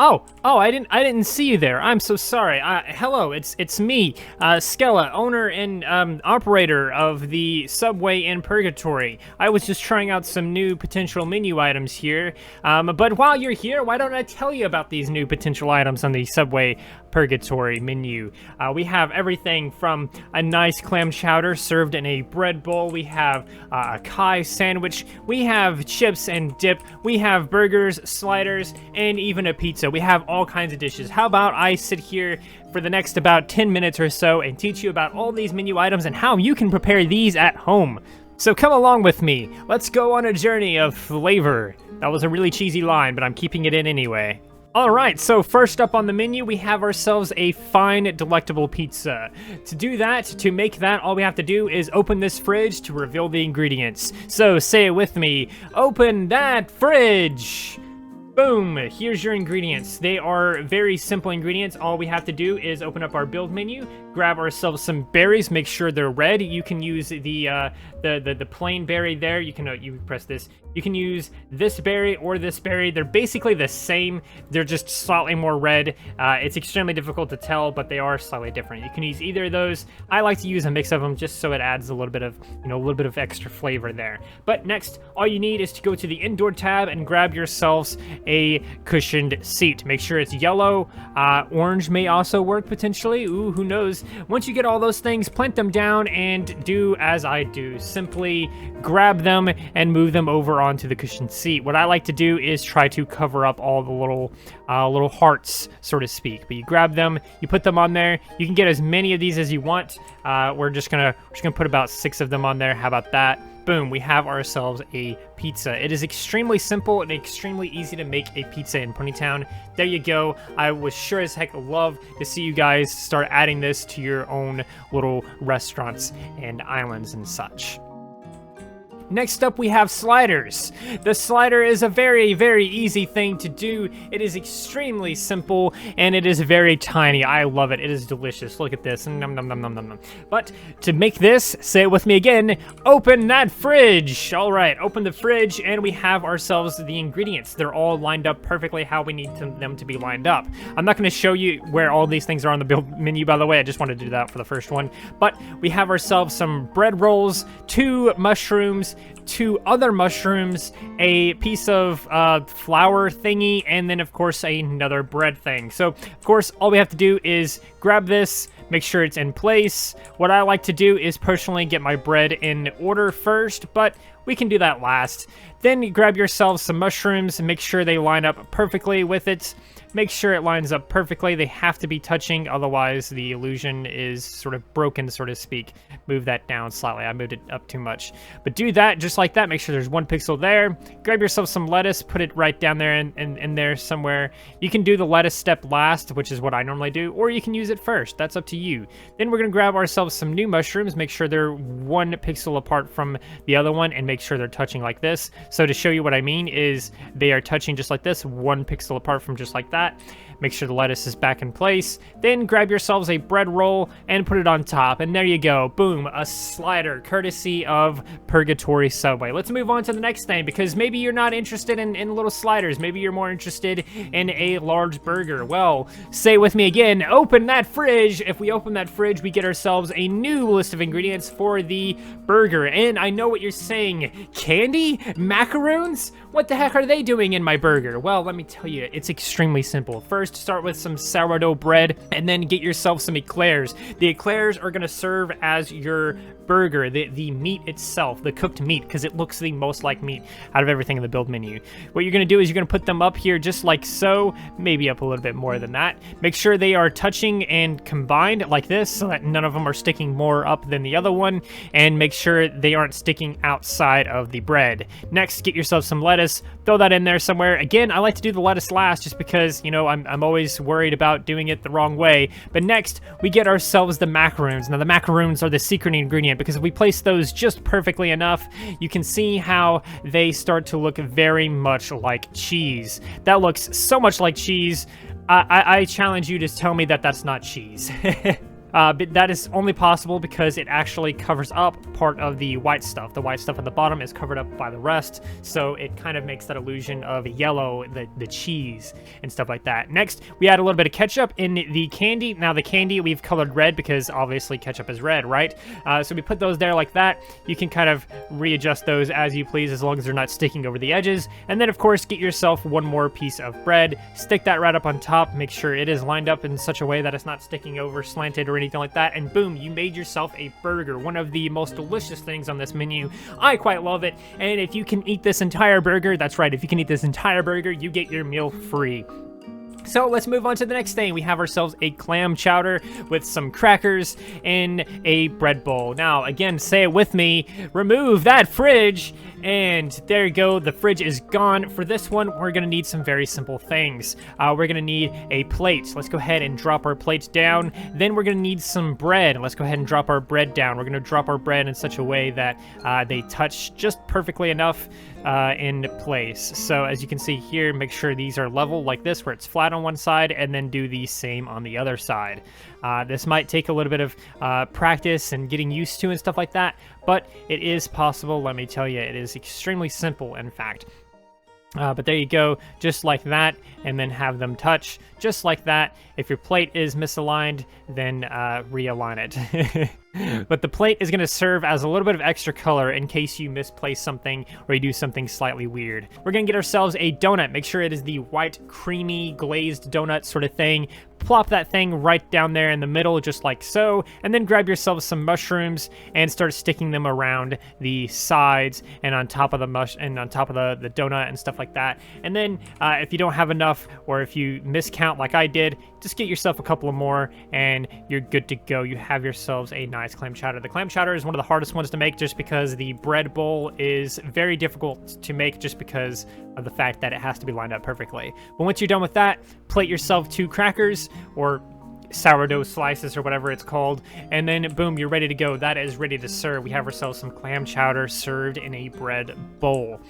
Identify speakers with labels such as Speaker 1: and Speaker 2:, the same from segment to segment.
Speaker 1: Oh, I didn't see you there. I'm so sorry. Hello, it's me, Skella, owner and operator of the Subway in Purgatory. I was just trying out some new potential menu items here. But while you're here, why don't I tell you about these new potential items on the Subway Purgatory menu? We have everything from a nice clam chowder served in a bread bowl. We have a Kai sandwich. We have chips and dip. We have burgers, sliders, and even a pizza. We have all kinds of dishes. How about I sit here for the next about 10 minutes or so and teach you about all these menu items and how you can prepare these at home. So come along with me. Let's go on a journey of flavor. That was a really cheesy line, but I'm keeping it in anyway. Alright, so first up on the menu, we have ourselves a fine, delectable pizza. To do that, to make that, all we have to do is open this fridge to reveal the ingredients. So say it with me, open that fridge! Boom, here's your ingredients. They are very simple ingredients. All we have to do is open up our build menu, grab ourselves some berries, make sure they're red. You can use the plain berry there. You can you press this. You can use this berry or this berry. They're basically the same. They're just slightly more red. It's extremely difficult to tell, but they are slightly different. You can use either of those. I like to use a mix of them just so it adds a little bit of, a little bit of extra flavor there. But next, all you need is to go to the indoor tab and grab yourselves a cushioned seat. Make sure it's yellow. Orange may also work potentially. Ooh, who knows? Once you get all those things, plant them down and do as I do. Simply grab them and move them over onto the cushioned seat. What I like to do is try to cover up all the little hearts, so to speak. But you grab them, you put them on there. You can get as many of these as you want. We're just gonna put about 6 of them on there. How about that? Boom, we have ourselves a pizza. It is extremely simple and extremely easy to make a pizza in Ponytown. There you go. I would sure as heck love to see you guys start adding this to your own little restaurants and islands and such. Next up, we have sliders. The slider is a very, very easy thing to do. It is extremely simple, and it is very tiny. I love it. It is delicious. Look at this. Nom, nom, nom, nom, nom, nom. But to make this, say it with me again, open that fridge. All right, open the fridge, and we have ourselves the ingredients. They're all lined up perfectly how we need them to be lined up. I'm not going to show you where all these things are on the build menu, by the way. I just wanted to do that for the first one. But we have ourselves some bread rolls, 2 mushrooms, 2 other mushrooms, a piece of flour thingy, and then of course another bread thing. So of course all we have to do is grab this, make sure it's in place. What I like to do is personally get my bread in order first, but we can do that last. Then you grab yourself some mushrooms and make sure they line up perfectly with it. Make sure it lines up perfectly. They have to be touching, otherwise the illusion is sort of broken, so to speak. Move that down slightly. I moved it up too much. But do that just like that. Make sure there's 1 pixel there. Grab yourself some lettuce, put it right down there in there somewhere. You can do the lettuce step last, which is what I normally do, or you can use it first. That's up to you. Then we're going to grab ourselves some new mushrooms. Make sure they're 1 pixel apart from the other one, and make sure they're touching like this. So to show you what I mean is they are touching just like this, 1 pixel apart from just like that. Make sure the lettuce is back in place. Then grab yourselves a bread roll and put it on top. And there you go. Boom. A slider courtesy of Purgatory Subway. Let's move on to the next thing, because maybe you're not interested in little sliders. Maybe you're more interested in a large burger. Well, say it with me again. Open that fridge. If we open that fridge, we get ourselves a new list of ingredients for the burger. And I know what you're saying. Candy? Macaroons? What the heck are they doing in my burger? Well, let me tell you, it's extremely simple. First, start with some sourdough bread, and then get yourself some eclairs. The eclairs are gonna serve as your burger, the meat itself, the cooked meat, because it looks the most like meat out of everything in the build menu. What you're gonna do is you're gonna put them up here just like so, maybe up a little bit more than that. Make sure they are touching and combined like this, so that none of them are sticking more up than the other one, and make sure they aren't sticking outside of the bread. Next, get yourself some lettuce, throw that in there somewhere. Again, I like to do the lettuce last just because, I'm always worried about doing it the wrong way. But next, we get ourselves the macaroons. Now, the macaroons are the secret ingredient, because if we place those just perfectly enough, you can see how they start to look very much like cheese. That looks so much like cheese. I challenge you to tell me that that's not cheese. but that is only possible because it actually covers up part of the white stuff. The white stuff at the bottom is covered up by the rest, so it kind of makes that illusion of yellow, the cheese, and stuff like that. Next, we add a little bit of ketchup in the candy. Now, the candy we've colored red because obviously ketchup is red, right? So we put those there like that. You can kind of readjust those as you please as long as they're not sticking over the edges. And then, of course, get yourself one more piece of bread. Stick that right up on top. Make sure it is lined up in such a way that it's not sticking over, slanted, or anything like that. And boom, you made yourself a burger. One of the most delicious things on this menu. I quite love it. And if you can eat this entire burger, that's right, if you can eat this entire burger, you get your meal free. So let's move on to the next thing. We have ourselves a clam chowder with some crackers in a bread bowl. Now, again, say it with me, remove that fridge, and there you go, the fridge is gone. For this one, we're gonna need some very simple things. We're gonna need a plate. Let's go ahead and drop our plate down. Then we're gonna need some bread. Let's go ahead and drop our bread down. We're gonna drop our bread in such a way that they touch just perfectly enough in place. So as you can see here, make sure these are level like this, where it's flat on one side, and then do the same on the other side. This might take a little bit of practice and getting used to and stuff like that, but it is possible. Let me tell you, it is extremely simple, in fact. But there you go, just like that, and then have them touch just like that. If your plate is misaligned, then realign it. But the plate is going to serve as a little bit of extra color in case you misplace something or you do something slightly weird. We're going to get ourselves a donut. Make sure it is the white, creamy, glazed donut sort of thing. Plop that thing right down there in the middle, just like so, and then grab yourself some mushrooms and start sticking them around the sides and on top of the the donut and stuff like that. And then if you don't have enough, or if you miscount like I did, just get yourself a couple of more and you're good to go. You have yourselves a nice clam chowder. The clam chowder is one of the hardest ones to make just because the bread bowl is very difficult to make just because of the fact that it has to be lined up perfectly. But once you're done with that, plate yourself 2 crackers or sourdough slices or whatever it's called, and then boom, you're ready to go. That is ready to serve. We have ourselves some clam chowder served in a bread bowl.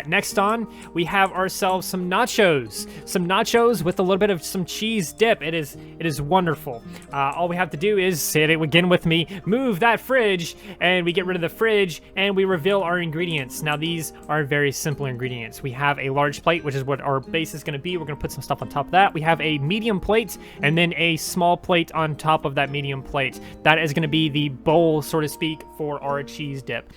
Speaker 1: Next on, we have ourselves some nachos with a little bit of some cheese dip. It is wonderful. All we have to do is, say it again with me, move that fridge, and we get rid of the fridge and we reveal our ingredients. Now, these are very simple ingredients. We have a large plate, which is what our base is going to be. We're going to put some stuff on top of that. We have a medium plate and then a small plate on top of that medium plate. That is going to be the bowl, so to speak, for our cheese dip.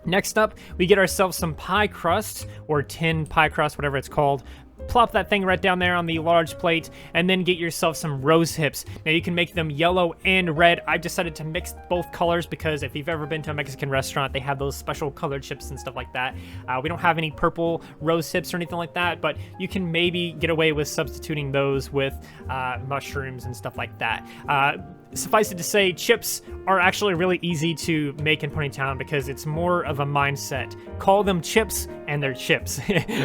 Speaker 1: Next up, we get ourselves some pie crust, or tin pie crust, whatever it's called. Plop that thing right down there on the large plate, and then get yourself some rose hips. Now, you can make them yellow and red. I've decided to mix both colors because if you've ever been to a Mexican restaurant, they have those special colored chips and stuff like that. We don't have any purple rose hips or anything like that, but you can maybe get away with substituting those with mushrooms and stuff like that. Suffice it to say, chips are actually really easy to make in Ponytown because it's more of a mindset. Call them chips and they're chips.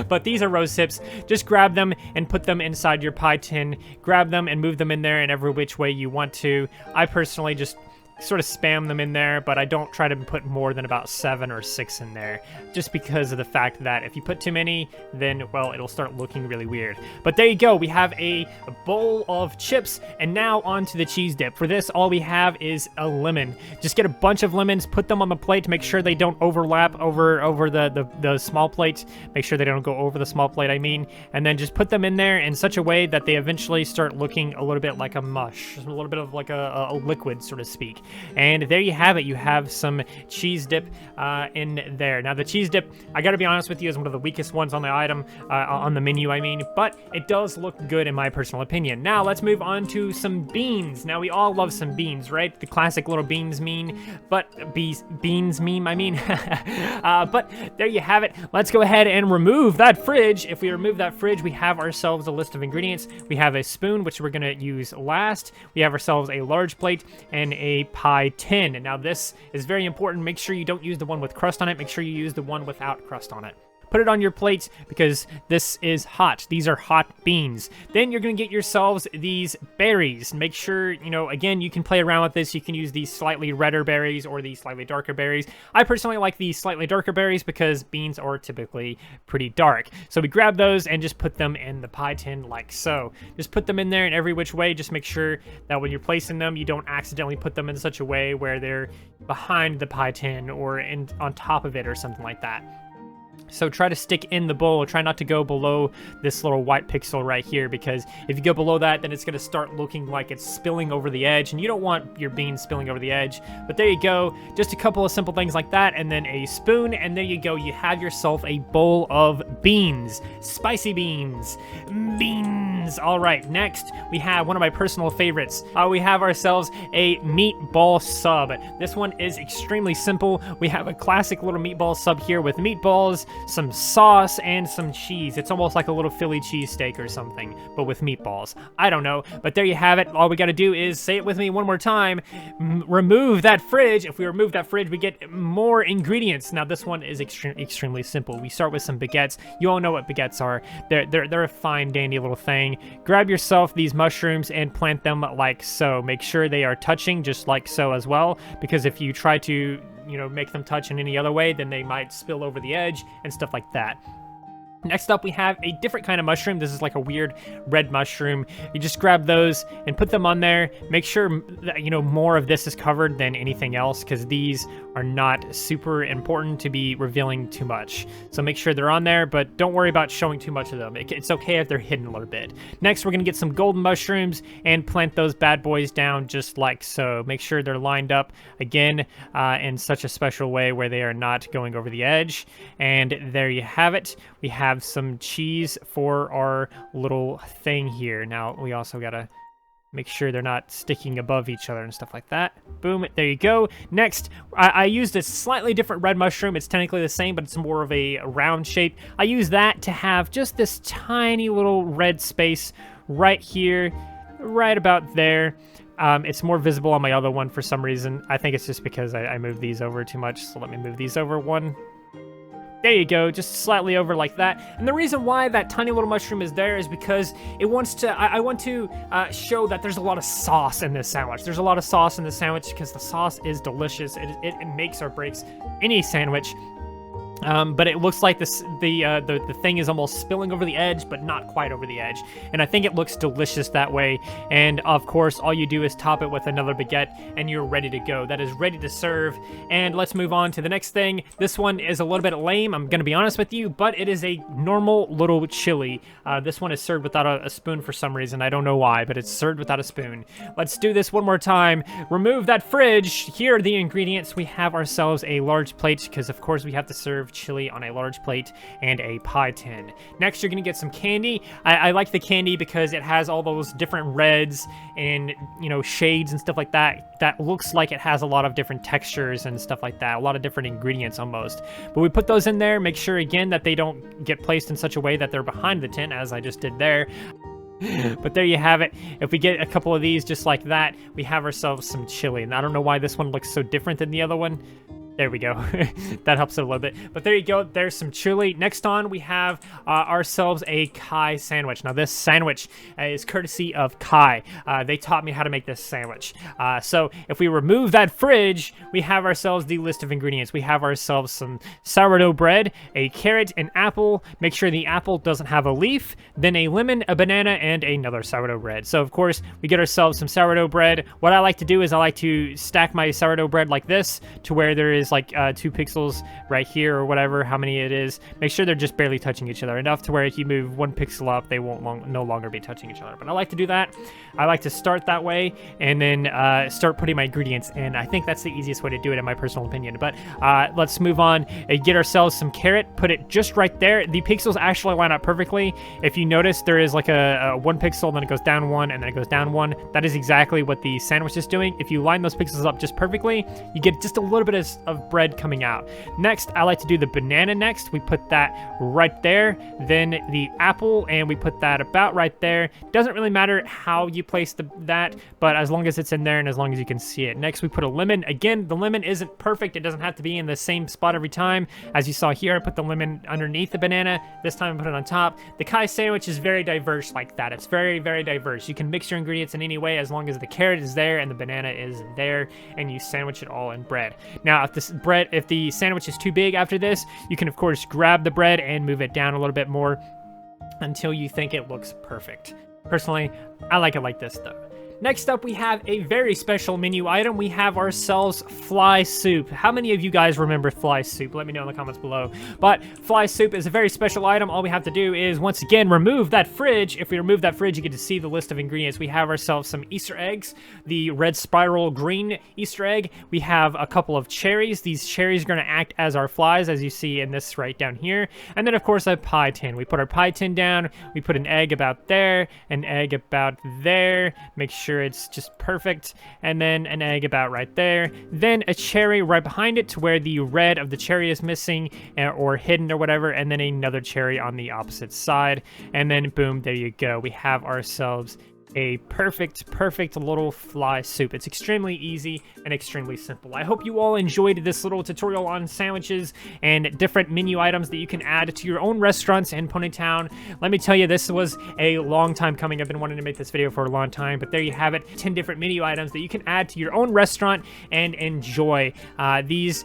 Speaker 1: But these are rose hips. Just grab them and put them inside your pie tin. Grab them and move them in there in every which way you want to. I personally just sort of spam them in there, but I don't try to put more than about 7 or 6 in there, just because of the fact that if you put too many, then, well, it'll start looking really weird. But there you go, we have a bowl of chips, and now on to the cheese dip. For this, all we have is a lemon. Just get a bunch of lemons, put them on the plate to make sure they don't overlap over the small plate. Make sure they don't go over the small plate, I mean, and then just put them in there in such a way that they eventually start looking a little bit like a mush, a little bit of like a liquid, so to speak. And there you have it. You have some cheese dip in there. Now, the cheese dip, I gotta be honest with you, is one of the weakest ones on the item, on the menu, I mean, but it does look good in my personal opinion. Now, let's move on to some beans. Now, we all love some beans, right? The classic little beans meme, but beans meme, I mean. But there you have it. Let's go ahead and remove that fridge. If we remove that fridge, we have ourselves a list of ingredients. We have a spoon, which we're gonna use last. We have ourselves a large plate and a pie tin. Now, this is very important. Make sure you don't use the one with crust on it. Make sure you use the one without crust on it. Put it on your plate because this is hot. These are hot beans. Then you're going to get yourselves these berries. Make sure, you know, again, you can play around with this. You can use these slightly redder berries or these slightly darker berries. I personally like these slightly darker berries because beans are typically pretty dark. So we grab those and just put them in the pie tin like so. Just put them in there in every which way. Just make sure that when you're placing them, you don't accidentally put them in such a way where they're behind the pie tin or on top of it or something like that. So try to stick in the bowl. Try not to go below this little white pixel right here, because if you go below that, then it's going to start looking like it's spilling over the edge, and you don't want your beans spilling over the edge. But there you go. Just a couple of simple things like that, and then a spoon, and there you go. You have yourself a bowl of beans. Spicy beans. Beans. All right, next we have one of my personal favorites. We have ourselves a meatball sub. This one is extremely simple. We have a classic little meatball sub here with meatballs, some sauce, and some cheese. It's almost like a little Philly cheesesteak or something, but with meatballs. I don't know, but there you have it. All we got to do is say it with me one more time. Remove that fridge. If we remove that fridge, we get more ingredients. Now, this one is extremely simple. We start with some baguettes. You all know what baguettes are. They're a fine, dandy little thing. Grab yourself these mushrooms and plant them like so. Make sure they are touching just like so as well, because if you try to, you know, make them touch in any other way, then they might spill over the edge and stuff like that. Next up, we have a different kind of mushroom. This is like a weird red mushroom. You just grab those and put them on there. Make sure that, you know, more of this is covered than anything else, because these are not super important to be revealing too much. So make sure they're on there, but don't worry about showing too much of them. It's okay if they're hidden a little bit. Next, we're going to get some golden mushrooms and plant those bad boys down just like so. Make sure they're lined up, again, in such a special way where they are not going over the edge. And there you have it. We have some cheese for our little thing here. Now, we also got to make sure they're not sticking above each other and stuff like that. Boom, there you go. Next, I used a slightly different red mushroom. It's technically the same, but it's more of a round shape. I use that to have just this tiny little red space right here, right about there. It's more visible on my other one for some reason. I think it's just because I moved these over too much, so let me move these over one. There you go, just slightly over like that. And the reason why that tiny little mushroom is there is because it wants to, I want to show that there's a lot of sauce in this sandwich. There's a lot of sauce in this sandwich because the sauce is delicious. It makes or breaks any sandwich. But it looks like the thing is almost spilling over the edge, but not quite over the edge. And I think it looks delicious that way. And of course, all you do is top it with another baguette, and you're ready to go. That is ready to serve. And let's move on to the next thing. This one is a little bit lame, I'm gonna be honest with you, but it is a normal little chili. This one is served without a spoon for some reason. I don't know why, but it's served without a spoon. Let's do this one more time. Remove that fridge. Here are the ingredients. We have ourselves a large plate, because of course we have to serve chili on a large plate, and a pie tin. Next, you're gonna get some candy. I like the candy because it has all those different reds and, you know, shades and stuff like that. That looks like it has a lot of different textures and stuff like that, a lot of different ingredients almost. But we put those in there, make sure again that they don't get placed in such a way that they're behind the tin, as I just did there. But there you have it. If we get a couple of these just like that, we have ourselves some chili. And I don't know why this one looks so different than the other one. There we go. That helps a little bit. But there you go. There's some chili. Next on, we have ourselves a Kai sandwich. Now, this sandwich is courtesy of Kai. They taught me how to make this sandwich. So if we remove that fridge, we have ourselves the list of ingredients. We have ourselves some sourdough bread, a carrot, an apple. Make sure the apple doesn't have a leaf. Then a lemon, a banana, and another sourdough bread. So, of course, we get ourselves some sourdough bread. What I like to do is I like to stack my sourdough bread like this, to where there is like 2 pixels right here or whatever, how many it is. Make sure they're just barely touching each other, enough to where if you move 1 pixel up, they won't no longer be touching each other. But I like to do that. I like to start that way and then start putting my ingredients in. I think that's the easiest way to do it in my personal opinion. But let's move on and get ourselves some carrot, put it just right there. The pixels actually line up perfectly. If you notice, there is like a 1 pixel, then it goes down 1, and then it goes down 1. That is exactly what the sandwich is doing. If you line those pixels up just perfectly, you get just a little bit of bread coming out. Next, I like to do the banana next. We put that right there. Then the apple, and we put that about right there. Doesn't really matter how you place that, but as long as it's in there and as long as you can see it. Next, we put a lemon. Again, the lemon isn't perfect. It doesn't have to be in the same spot every time. As you saw here, I put the lemon underneath the banana. This time I put it on top. The Kai sandwich is very diverse like that. It's very, very diverse. You can mix your ingredients in any way as long as the carrot is there and the banana is there, and you sandwich it all in bread. Now, if the sandwich is too big after this, you can of course grab the bread and move it down a little bit more until you think it looks perfect. Personally, I like it like this though. Next up, we have a very special menu item. We have ourselves fly soup. How many of you guys remember fly soup? Let me know in the comments below. But fly soup is a very special item. All we have to do is, once again, remove that fridge. If we remove that fridge, you get to see the list of ingredients. We have ourselves some Easter eggs, the red spiral green Easter egg. We have a couple of cherries. These cherries are going to act as our flies, as you see in this right down here. And then, of course, a pie tin. We put our pie tin down. We put an egg about there, an egg about there. Make sure it's just perfect, and then an egg about right there, then a cherry right behind it to where the red of the cherry is missing or hidden or whatever, and then another cherry on the opposite side, and then boom, there you go. We have ourselves a perfect little fly soup. It's extremely easy and extremely simple. I hope you all enjoyed this little tutorial on sandwiches and different menu items that you can add to your own restaurants in Ponytown. Let me tell you, this was a long time coming. I've been wanting to make this video for a long time, but there you have it, 10 different menu items that you can add to your own restaurant and enjoy. These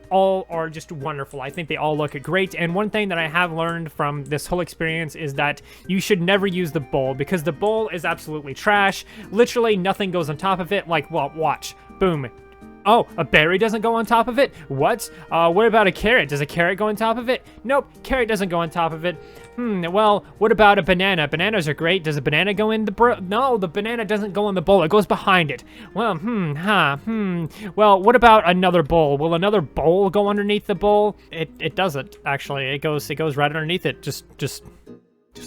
Speaker 1: all are just wonderful. I think they all look great, and one thing that I have learned from this whole experience is that you should never use the bowl, because the bowl is absolutely trash. Literally nothing goes on top of it. Like, well, watch. Boom. Oh, a berry doesn't go on top of it? What? What about a carrot? Does a carrot go on top of it? Nope, carrot doesn't go on top of it. Well, what about a banana? Bananas are great. Does a banana go in the No, the banana doesn't go in the bowl. It goes behind it. Well, Well, what about another bowl? Will another bowl go underneath the bowl? It doesn't, actually. It goes right underneath it, just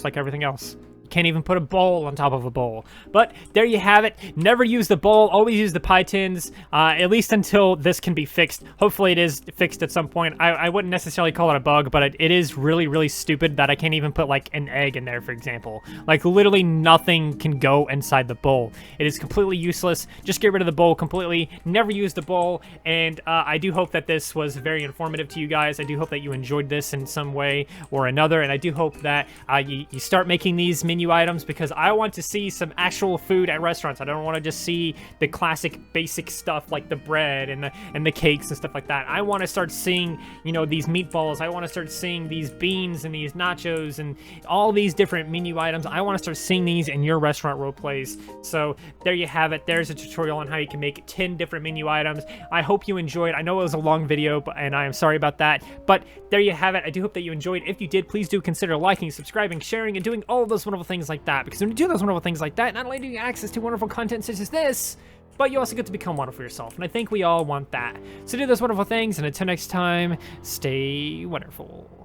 Speaker 1: like everything else. Can't even put a bowl on top of a bowl. But there you have it. Never use the bowl. Always use the pie tins, at least until this can be fixed. Hopefully it is fixed at some point. I wouldn't necessarily call it a bug, but it is really, really stupid that I can't even put like an egg in there, for example. Like literally nothing can go inside the bowl. It is completely useless. Just get rid of the bowl completely. Never use the bowl. And I do hope that this was very informative to you guys. I do hope that you enjoyed this in some way or another. And I do hope that you start making these menu items, because I want to see some actual food at restaurants. I don't want to just see the classic basic stuff like the bread and the cakes and stuff like that. I want to start seeing, you know, these meatballs. I want to start seeing these beans and these nachos and all these different menu items. I want to start seeing these in your restaurant role plays. So there you have it. There's a tutorial on how you can make 10 different menu items. I hope you enjoyed. I know it was a long video, and I am sorry about that, but there you have it. I do hope that you enjoyed. If you did, please do consider liking, subscribing, sharing, and doing all of those wonderful things like that, because when you do those wonderful things like that, not only do you get access to wonderful content such as this, but you also get to become wonderful yourself, and I think we all want that. So do those wonderful things, and until next time, stay wonderful.